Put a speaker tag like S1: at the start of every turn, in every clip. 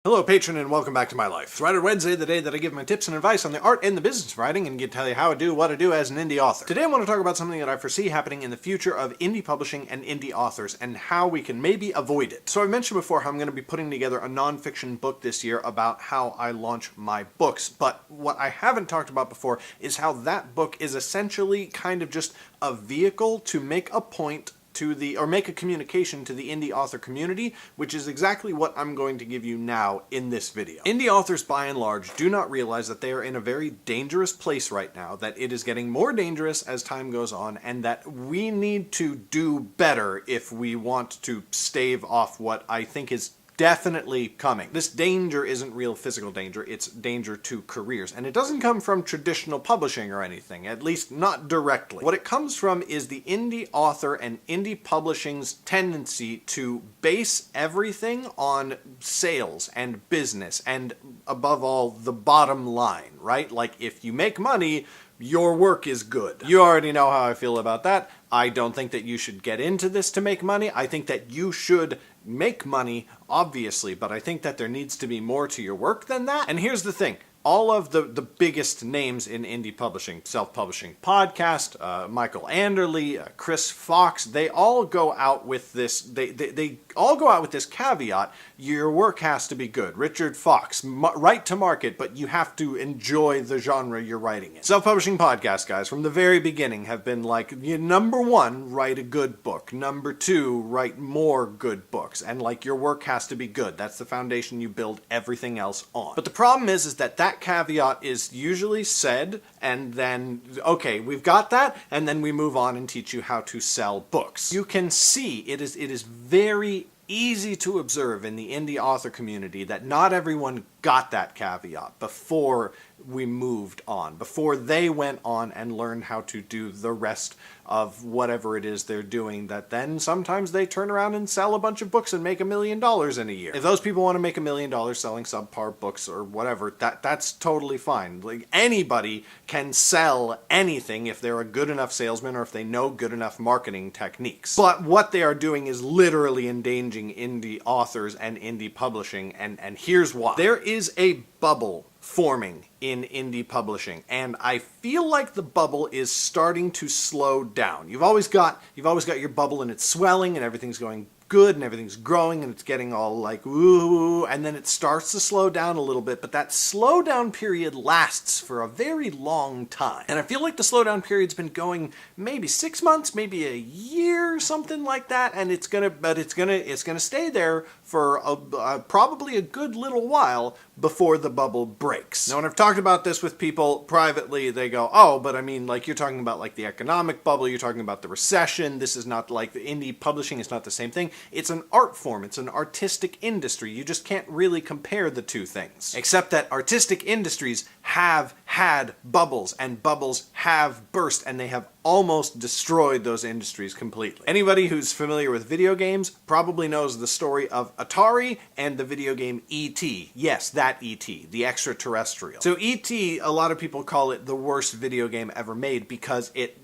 S1: Hello, patron, and welcome back to my life. It's Writer Wednesday, the day that I give my tips and advice on the art and the business of writing and can tell you how I do what I do as an indie author. Today I want to talk about something that I foresee happening in the future of indie publishing and indie authors and how we can maybe avoid it. So I mentioned before how I'm going to be putting together a nonfiction book this year about how I launch my books, but what I haven't talked about before is how that book is essentially kind of just a vehicle to make a point or make a communication to the indie author community, which is exactly what I'm going to give you now in this video. Indie authors, by and large, do not realize that they are in a very dangerous place right now, that it is getting more dangerous as time goes on, and that we need to do better if we want to stave off what I think is definitely coming. This danger isn't real physical danger, it's danger to careers. And it doesn't come from traditional publishing or anything, at least not directly. What it comes from is the indie author and indie publishing's tendency to base everything on sales and business and, above all, the bottom line, right? Like, if you make money, your work is good. You already know how I feel about that. I don't think that you should get into this to make money. I think that you should make money, obviously, but I think that there needs to be more to your work than that. And here's the thing. All of the biggest names in indie publishing, self-publishing podcast, Michael Anderle, Chris Fox, they all go out with this, they all go out with this caveat: your work has to be good. Richard Fox, write to market, but you have to enjoy the genre you're writing in. Self-publishing podcast guys from the very beginning have been like, number one, write a good book. Number two, write more good books. And like, your work has to be good. That's the foundation you build everything else on. But the problem is that caveat is usually said, and then, okay, we've got that, and then we move on and teach you how to sell books. You can see it is very easy to observe in the indie author community that not everyone got that caveat before we moved on, before they went on and learned how to do the rest of whatever it is they're doing, that then sometimes they turn around and sell a bunch of books and make $1 million in a year. If those people want to make $1 million selling subpar books or whatever, that's totally fine. Like, anybody can sell anything if they're a good enough salesman or if they know good enough marketing techniques. But what they are doing is literally endangering indie authors and indie publishing, and here's why. There is a bubble forming in indie publishing, and I feel like the bubble is starting to slow down. You've always got your bubble and it's swelling and everything's going good and everything's growing and it's getting all like ooh, and then it starts to slow down a little bit, but that slowdown period lasts for a very long time. And I feel like the slowdown period's been going maybe 6 months, maybe a year, something like that, and it's gonna stay there for probably a good little while before the bubble breaks. Now, when I've talked about this with people privately, they go, oh, but I mean, like, you're talking about like the economic bubble, you're talking about the recession, this is not like the indie publishing is not the same thing. It's an art form, it's an artistic industry. You just can't really compare the two things. Except that artistic industries have had bubbles, and bubbles have burst, and they have almost destroyed those industries completely. Anybody who's familiar with video games probably knows the story of Atari and the video game E.T. Yes, that E.T., the extraterrestrial. So E.T., a lot of people call it the worst video game ever made because it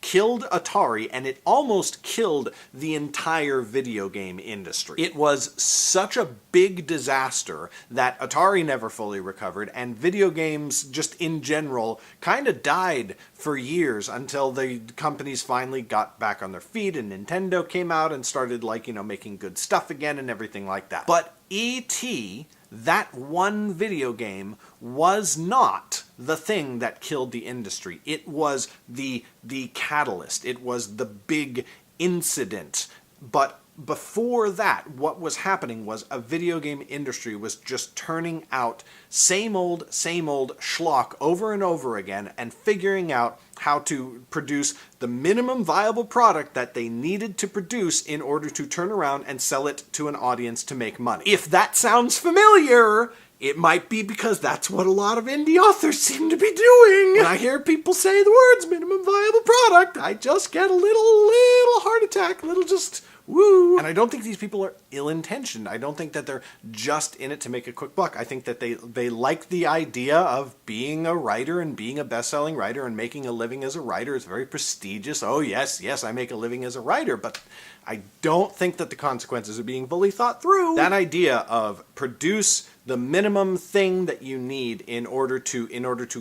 S1: killed Atari, and it almost killed the entire video game industry. It was such a big disaster that Atari never fully recovered, and video games just in general kind of died for years until the companies finally got back on their feet and Nintendo came out and started, like, making good stuff again and everything like that. But E.T., that one video game, was not the thing that killed the industry. It was the catalyst. It was the big incident. But before that, what was happening was a video game industry was just turning out same old schlock over and over again and figuring out how to produce the minimum viable product that they needed to produce in order to turn around and sell it to an audience to make money. If that sounds familiar, it might be because that's what a lot of indie authors seem to be doing. When I hear people say the words minimum viable product, I just get a little heart attack, just woo. And I don't think these people are ill-intentioned. I don't think that they're just in it to make a quick buck. I think that they like the idea of being a writer and being a best-selling writer and making a living as a writer. It's very prestigious. Oh, yes, I make a living as a writer, but I don't think that the consequences are being fully thought through. That idea of produce the minimum thing that you need in order to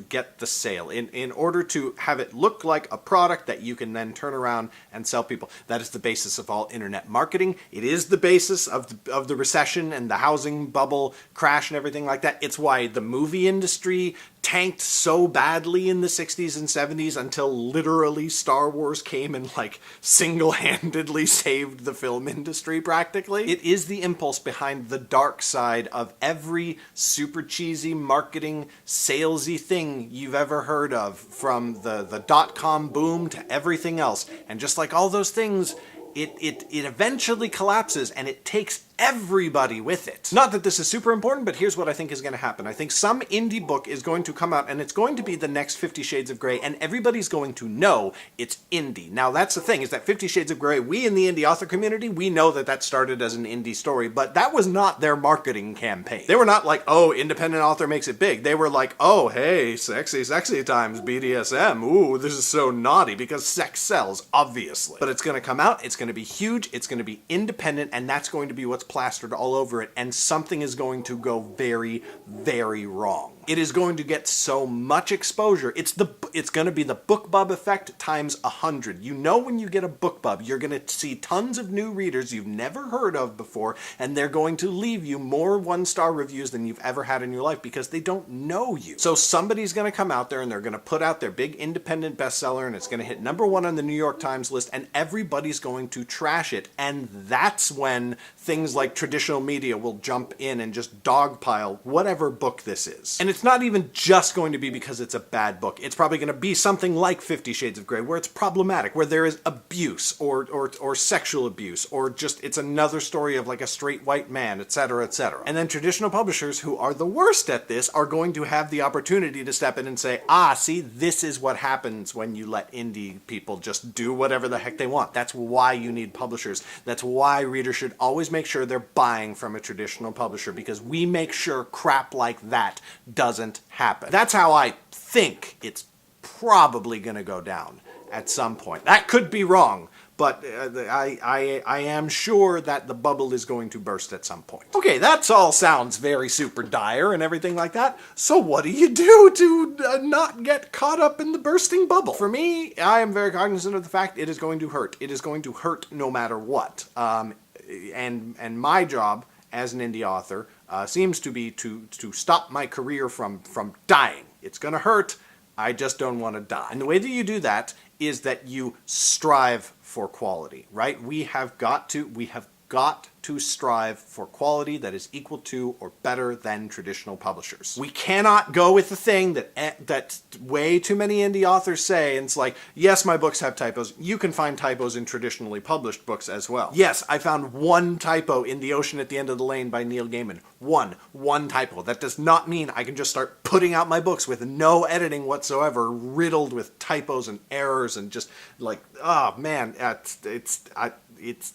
S1: get the sale, in order to have it look like a product that you can then turn around and sell people. That is the basis of all internet marketing. It is the basis of the recession and the housing bubble crash and everything like that. It's why the movie industry tanked so badly in the 60s and 70s until literally Star Wars came and like single-handedly saved the film industry practically. It is the impulse behind the dark side of every super cheesy marketing salesy thing you've ever heard of, from the dot-com boom to everything else. And just like all those things, it eventually collapses, and it takes everybody with it. Not that this is super important, but here's what I think is going to happen. I think some indie book is going to come out, and it's going to be the next 50 Shades of Grey, and everybody's going to know it's indie. Now, that's the thing, is that 50 Shades of Grey, we in the indie author community, we know that that started as an indie story, but that was not their marketing campaign. They were not like, oh, independent author makes it big. They were like, oh, hey, sexy times, BDSM, ooh, this is so naughty, because sex sells, obviously. But it's going to come out, it's going to be huge, it's going to be independent, and that's going to be what's plastered all over it, and something is going to go very, very wrong. It is going to get so much exposure. It's going to be the BookBub effect times 100. You know, when you get a BookBub, you're going to see tons of new readers you've never heard of before, and they're going to leave you more one-star reviews than you've ever had in your life because they don't know you. So somebody's going to come out there and they're going to put out their big independent bestseller, and it's going to hit #1 on the New York Times list, and everybody's going to trash it. And that's when things like traditional media will jump in and just dogpile whatever book this is. And it's not even just going to be because it's a bad book. It's probably going to be something like 50 Shades of Grey, where it's problematic, where there is abuse or sexual abuse, or just it's another story of like a straight white man, etc., etc. And then traditional publishers, who are the worst at this, are going to have the opportunity to step in and say, ah, see, this is what happens when you let indie people just do whatever the heck they want. That's why you need publishers. That's why readers should always make sure they're buying from a traditional publisher, because we make sure crap like that doesn't happen. That's how I think it's probably going to go down at some point. That could be wrong, but I am sure that the bubble is going to burst at some point. Okay, that all sounds very super dire and everything like that. So what do you do to not get caught up in the bursting bubble? For me, I am very cognizant of the fact it is going to hurt. It is going to hurt no matter what. And my job as an indie author seems to be to stop my career from dying. It's going to hurt. I just don't want to die. And the way that you do that is that you strive for quality, right? We have got to strive for quality that is equal to or better than traditional publishers. We cannot go with the thing that way too many indie authors say, and it's like, yes, my books have typos. You can find typos in traditionally published books as well. Yes, I found one typo in The Ocean at the End of the Lane by Neil Gaiman. One typo. That does not mean I can just start putting out my books with no editing whatsoever, riddled with typos and errors and just like, oh man,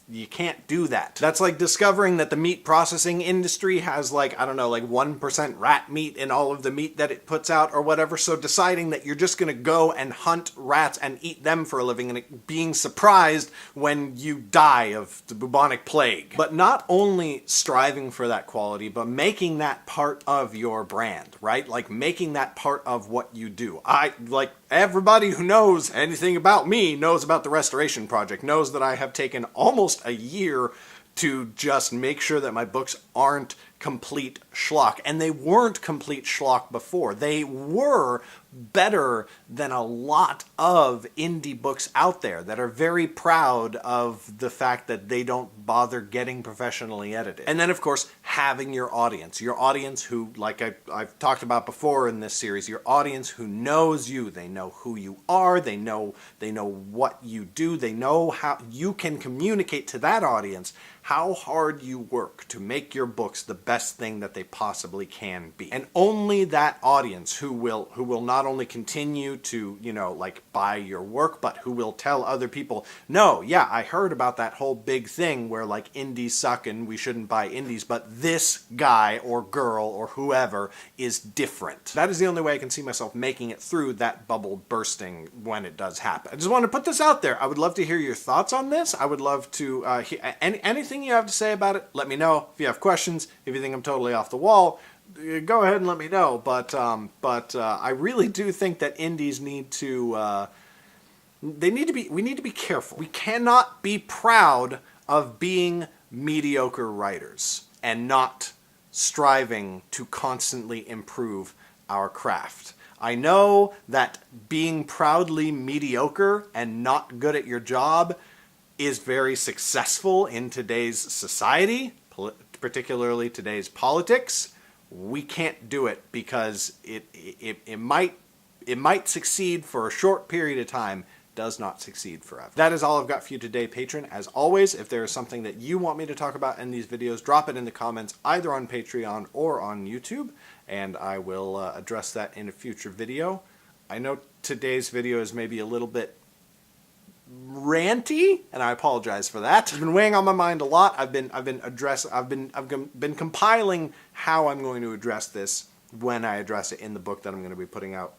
S1: you can't do that. That's like discovering that the meat processing industry has like, I don't know, like 1% rat meat in all of the meat that it puts out or whatever. So deciding that you're just going to go and hunt rats and eat them for a living and being surprised when you die of the bubonic plague. But not only striving for that quality, but making that part of your brand, right? Like making that part of what you do. Everybody who knows anything about me knows about the Restoration Project, knows that I have taken almost a year to just make sure that my books aren't complete schlock. And they weren't complete schlock before. They were better than a lot of indie books out there that are very proud of the fact that they don't bother getting professionally edited. And then, of course, having your audience who, like I've talked about before in this series, your audience who knows you. They know who you are. They know what you do. They know how you can communicate to that audience how hard you work to make your books the best thing that they possibly can be. And only that audience who will not only continue to, buy your work, but who will tell other people, no, yeah, I heard about that whole big thing where like indies suck and we shouldn't buy indies, but this guy or girl or whoever is different. That is the only way I can see myself making it through that bubble bursting when it does happen. I just want to put this out there. I would love to hear your thoughts on this. I would love to hear anything you have to say about it. Let me know. If you have questions, if you think I'm totally off the wall, go ahead and let me know. But I really do think that indies need to we need to be careful. We cannot be proud of being mediocre writers and not striving to constantly improve our craft. I know that being proudly mediocre and not good at your job is very successful in today's society, particularly today's politics. We can't do it because it might succeed for a short period of time, does not succeed forever. That is all I've got for you today, patron. As always, if there is something that you want me to talk about in these videos, drop it in the comments either on Patreon or on YouTube, and I will address that in a future video. I know today's video is maybe a little bit ranty, and I apologize for that. It's been weighing on my mind a lot. I've been compiling how I'm going to address this when I address it in the book that I'm going to be putting out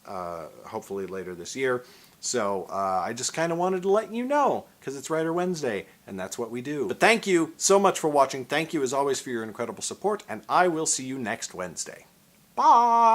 S1: hopefully later this year. So I just kind of wanted to let you know, because it's Writer Wednesday, and that's what we do. But thank you so much for watching. Thank you, as always, for your incredible support, and I will see you next Wednesday. Bye!